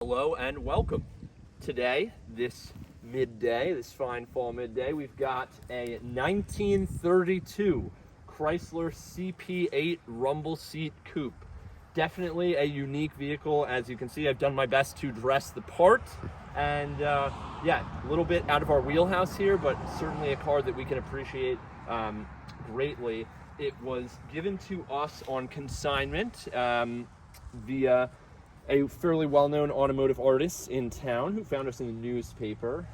Hello and welcome. Today, this fine fall midday, we've got a 1932 Chrysler CP8 rumble seat coupe. Definitely a unique vehicle. As you can see, I've done my best to dress the part, and yeah, a little bit out of our wheelhouse here, but certainly a car that we can appreciate greatly. It was given to us on consignment via a fairly well-known automotive artist in town who found us in the newspaper.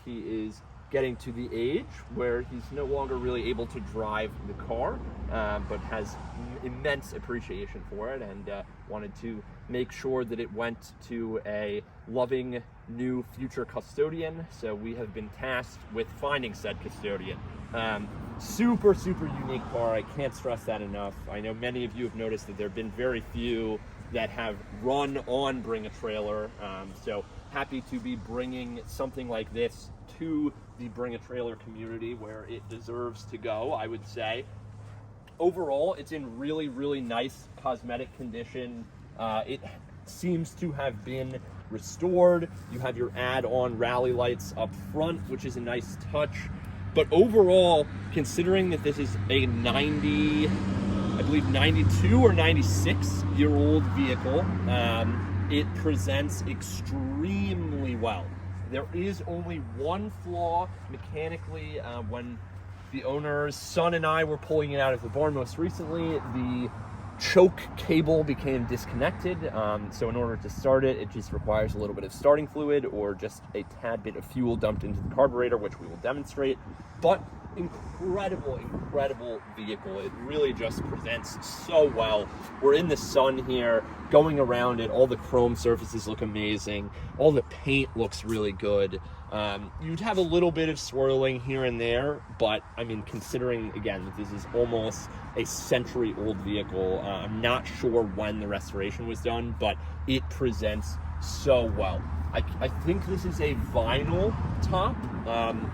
He is getting to the age where he's no longer really able to drive the car, but has immense appreciation for it, and wanted to make sure that it went to a loving new future custodian. So we have been tasked with finding said custodian. Super unique car. I can't stress that enough. I know many of you have noticed that there have been very few that have run on Bring a Trailer. So happy to be bringing something like this to the Bring a Trailer community where it deserves to go, I would say. Overall, it's in really nice cosmetic condition. It seems to have been restored. You have your add-on rally lights up front, which is a nice touch. But overall, considering that this is a 92 or 96-year-old vehicle, it presents extremely well. There is only one flaw mechanically. When the owner's son and I were pulling it out of the barn most recently, the choke cable became disconnected. So in order to start it, it just requires a little bit of starting fluid or just a tad bit of fuel dumped into the carburetor, which we will demonstrate. But incredible vehicle. It really just presents so well. We're in the sun here, going around it. All the chrome surfaces look amazing. All the paint looks really good. You'd have a little bit of swirling here and there, but I mean, considering again that this is almost a century-old vehicle, I'm not sure when the restoration was done, but it presents so well. I think this is a vinyl top.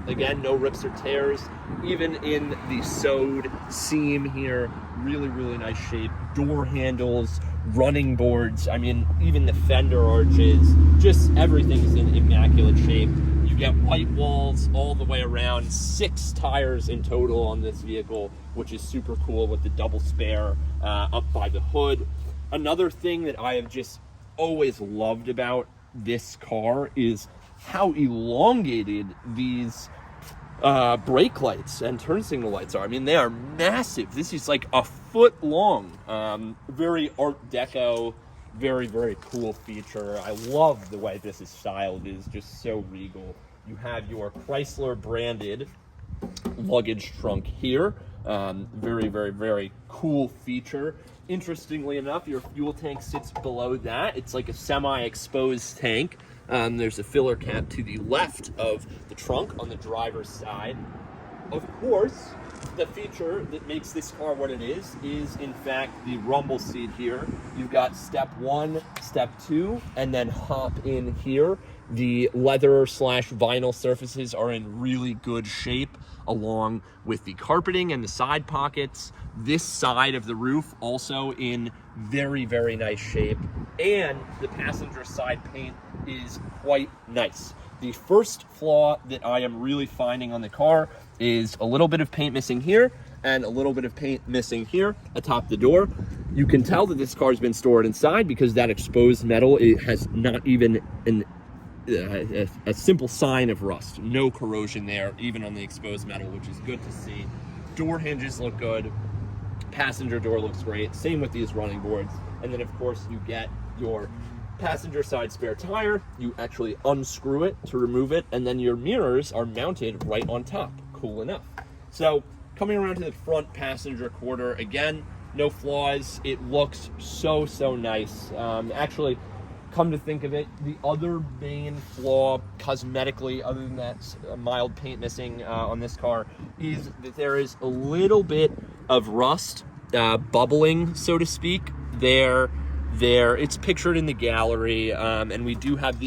Again, no rips or tears. Even in the sewed seam here, really nice shape. Door handles, running boards, I mean, even the fender arches, just everything's in immaculate shape. You get white walls all the way around, 6 tires in total on this vehicle, which is super cool with the double spare up by the hood. Another thing that I have just always loved about this car is how elongated these brake lights and turn signal lights are. I mean, they are massive. This is like a foot long. Very art deco, very cool feature. I love the way this is styled. It is just so regal. You have your Chrysler branded luggage trunk here. Very cool feature. Interestingly enough, your fuel tank sits below that. It's like a semi-exposed tank. There's a filler cap to the left of the trunk on the driver's side. Of course, the feature that makes this car what it is in fact the rumble seat here. You've got step 1, step 2, and then hop in here. The leather / vinyl surfaces are in really good shape, along with the carpeting and the side pockets. This side of the roof also in very nice shape, and the passenger side paint is quite nice. The first flaw that I am really finding on the car is a little bit of paint missing here and a little bit of paint missing here atop the door. You can tell that this car has been stored inside because that exposed metal, it has not even a simple sign of rust. No corrosion there, even on the exposed metal, which is good to see. Door hinges look good. Passenger door looks great. Same with these running boards. And then of course you get your passenger side spare tire. You actually unscrew it to remove it, and then your mirrors are mounted right on top. Cool enough. So coming around to the front passenger quarter, again, no flaws. It looks so nice. Actually, come to think of it, the other main flaw cosmetically, other than that mild paint missing on this car, is that there is a little bit of rust bubbling, so to speak. There, it's pictured in the gallery, and we do have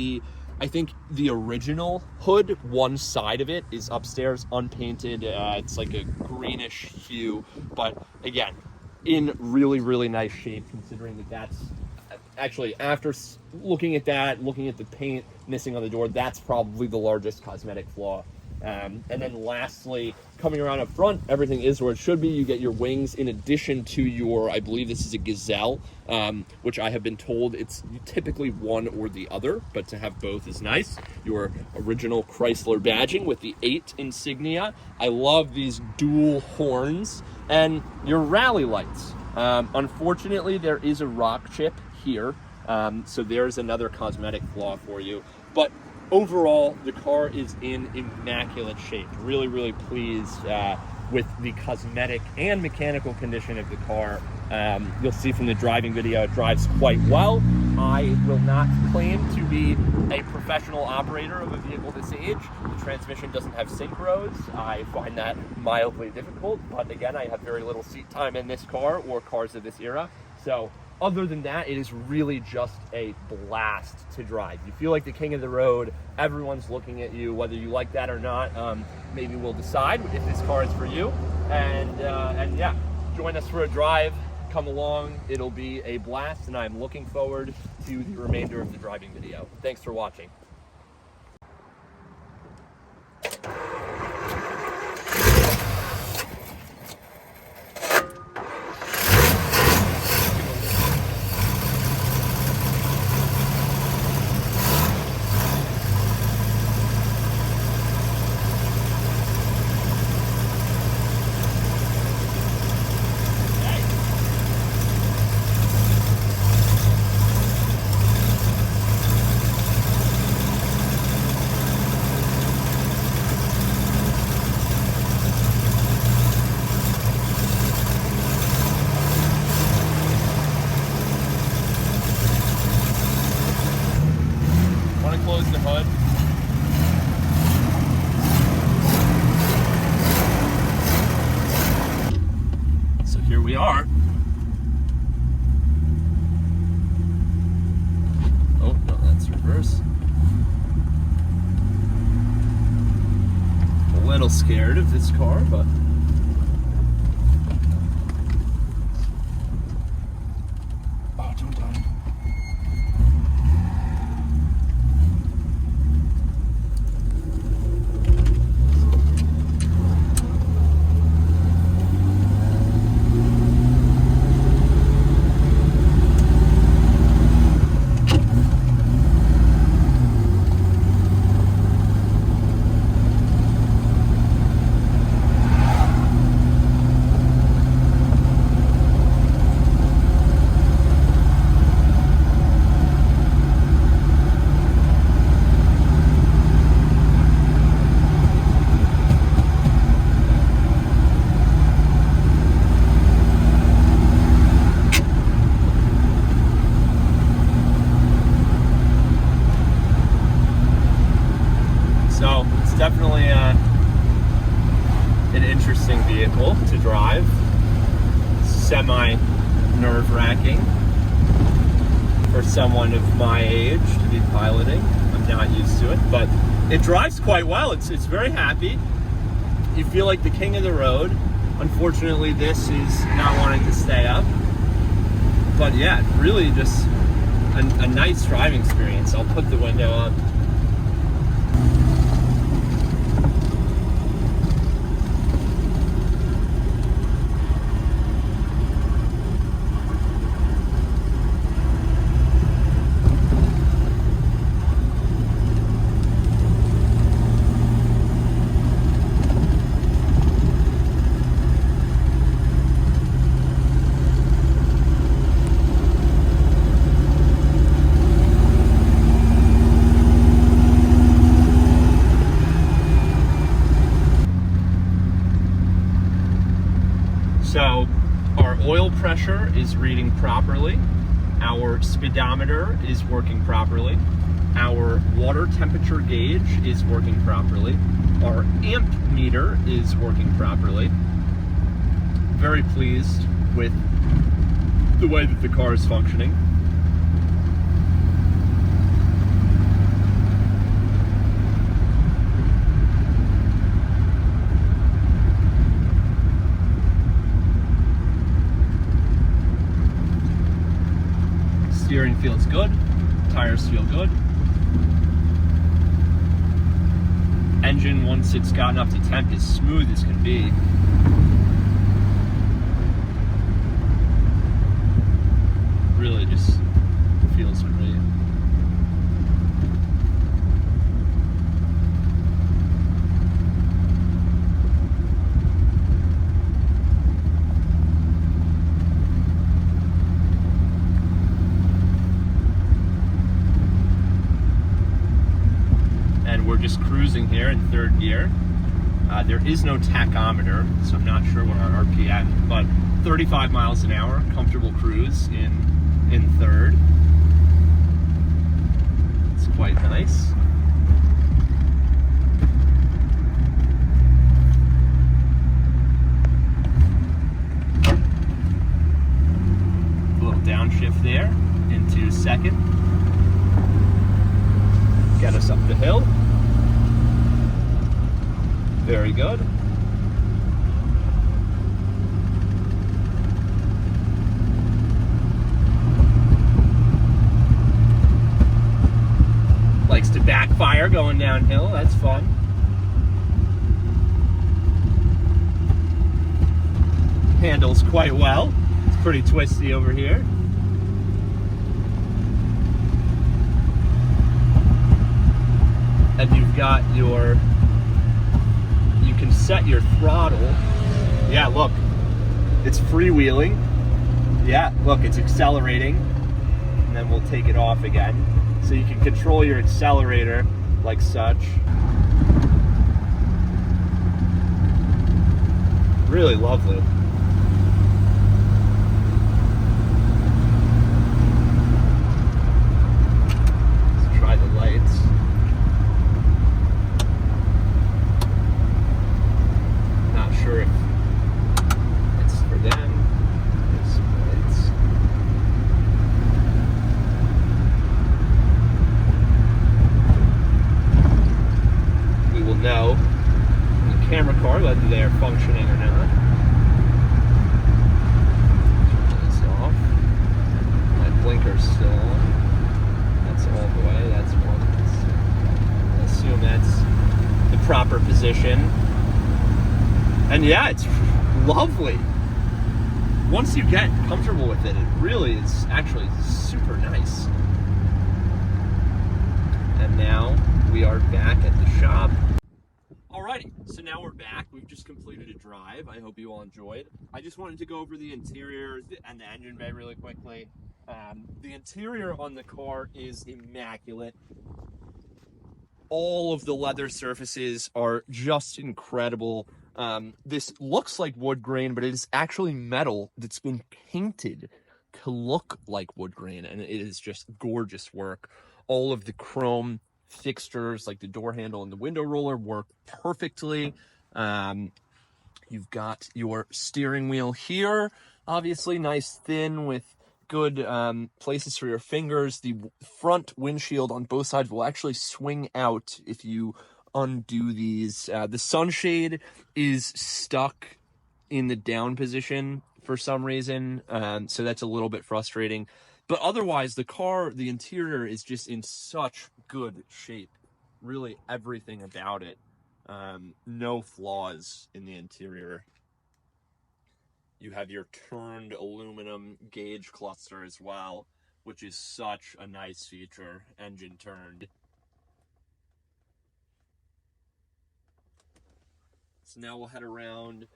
I think the original hood, one side of it is upstairs unpainted. It's like a greenish hue, but again, in really nice shape, considering that that's actually, after looking at that, looking at the paint missing on the door, that's probably the largest cosmetic flaw. And then lastly, coming around up front, everything is where it should be. You get your wings in addition to your, I believe this is a Gazelle, which I have been told it's typically one or the other, but to have both is nice. Your original Chrysler badging with the 8 insignia. I love these dual horns, and your rally lights. Unfortunately, there is a rock chip here, so there's another cosmetic flaw for you. But overall, the car is in immaculate shape. Really, really pleased with the cosmetic and mechanical condition of the car. You'll see from the driving video, it drives quite well. I will not claim to be a professional operator of a vehicle this age. The transmission doesn't have synchros. I find that mildly difficult, but again, I have very little seat time in this car or cars of this era. So other than that, it is really just a blast to drive. You feel like the king of the road. Everyone's looking at you, whether you like that or not. Maybe we'll decide if this car is for you. And yeah, join us for a drive. Come along. It'll be a blast, and I'm looking forward to the remainder of the driving video. Thanks for watching. Close the hood. So here we are. Oh, no, that's reverse. A little scared of this car, but oh, don't die. So it's definitely an interesting vehicle to drive. Semi-nerve-wracking for someone of my age to be piloting. I'm not used to it, but it drives quite well. It's very happy. You feel like the king of the road. Unfortunately, this is not wanting to stay up. But yeah, really just a nice driving experience. I'll put the window up. So our oil pressure is reading properly. Our speedometer is working properly. Our water temperature gauge is working properly. Our amp meter is working properly. Very pleased with the way that the car is functioning. Steering steering feels good. Tires feel good. Engine, once it's gotten up to temp, is smooth as can be. Really just feels great. And we're just cruising here in third gear. There is no tachometer, so I'm not sure what our RPM, but 35 miles an hour, comfortable cruise in third. It's quite nice. A little downshift there into second. Get us up the hill. Very good. Likes to backfire going downhill, that's fun. Handles quite well. It's pretty twisty over here. And you've got your, you can set your throttle. Yeah, look, it's freewheeling. Yeah, look, it's accelerating. And then we'll take it off again. So you can control your accelerator like such. Really lovely. Let's try the lights. Not sure if it's for them. There's some lights. We will know from the camera car whether they are functioning or not. Turn this off. My blinker's still on. That's all the way. That's one. I assume that's the proper position. And yeah, it's lovely. Once you get comfortable with it, it really is actually super nice. And now we are back at the shop. Alrighty, so now we're back. We've just completed a drive. I hope you all enjoyed. I just wanted to go over the interior and the engine bay really quickly. The interior on the car is immaculate. All of the leather surfaces are just incredible. This looks like wood grain, but it is actually metal that's been painted to look like wood grain, and it is just gorgeous work. All of the chrome fixtures, like the door handle and the window roller, work perfectly. You've got your steering wheel here, obviously nice thin with good places for your fingers. The front windshield on both sides will actually swing out if you undo these. The sunshade is stuck in the down position for some reason, so that's a little bit frustrating. But otherwise, the car, the interior is just in such good shape. Really everything about it. No flaws in the interior. You have your turned aluminum gauge cluster as well, which is such a nice feature, engine turned. So now we'll head around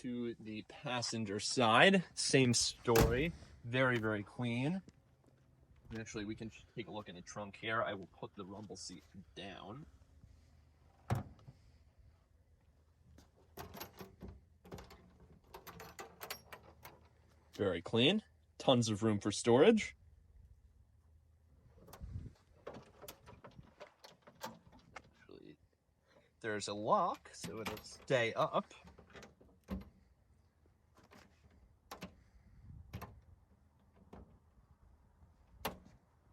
to the passenger side. Same story, very, very clean. Actually, we can take a look in the trunk here. I will put the rumble seat down. Very clean. Tons of room for storage. Actually, there's a lock, so it'll stay up.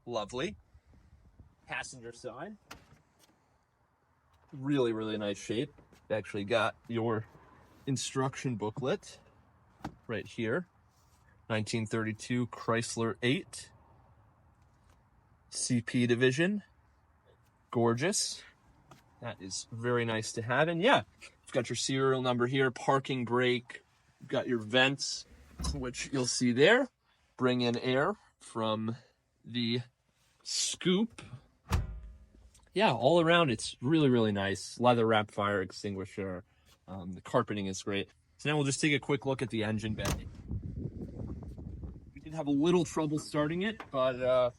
Lovely. Passenger side. Really, really nice shape. Actually got your instruction booklet right here. 1932 Chrysler 8. CP division. Gorgeous. That is very nice to have. And yeah, you've got your serial number here, parking brake. You've got your vents, which you'll see there. Bring in air from the Coupe. Yeah, all around it's really, really nice. Leather wrap fire extinguisher. The carpeting is great. So now we'll just take a quick look at the engine bay. We did have a little trouble starting it, but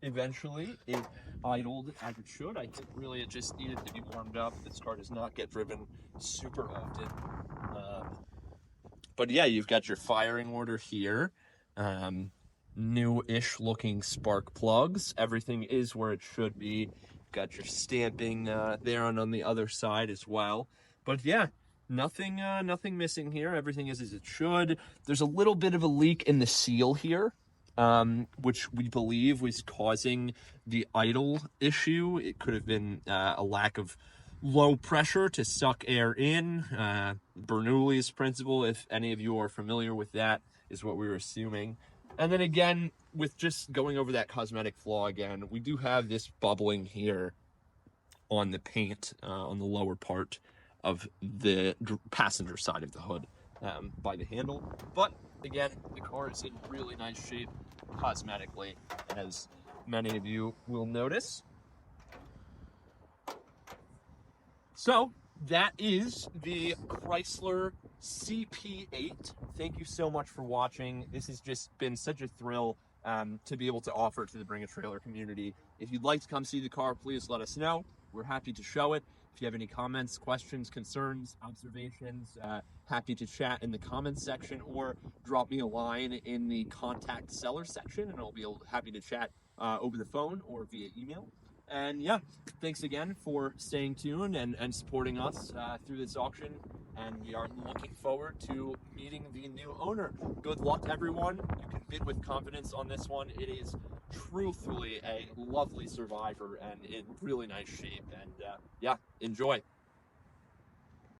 eventually it idled as it should. I think really it just needed to be warmed up. This car does not get driven super often. But yeah, you've got your firing order here. New-ish looking spark plugs. Everything is where it should be. Got your stamping there and on the other side as well. But yeah, nothing missing here. Everything is as it should. There's a little bit of a leak in the seal here, which we believe was causing the idle issue. It could have been a lack of low pressure to suck air in. Bernoulli's principle, if any of you are familiar with that, is what we were assuming. And then again, with just going over that cosmetic flaw again, we do have this bubbling here on the paint, on the lower part of the passenger side of the hood by the handle. But again, the car is in really nice shape cosmetically, as many of you will notice. So that is the Chrysler CP8. Thank you so much for watching. This has just been such a thrill to be able to offer to the Bring a Trailer community. If you'd like to come see the car, please let us know. We're happy to show it. If you have any comments, questions, concerns, observations, happy to chat in the comments section, or drop me a line in the contact seller section, and I'll be happy to chat over the phone or via email. And yeah, thanks again for staying tuned and supporting us through this auction. And we are looking forward to meeting the new owner. Good luck, everyone. You can bid with confidence on this one. It is truthfully a lovely Survivor and in really nice shape. And yeah, enjoy.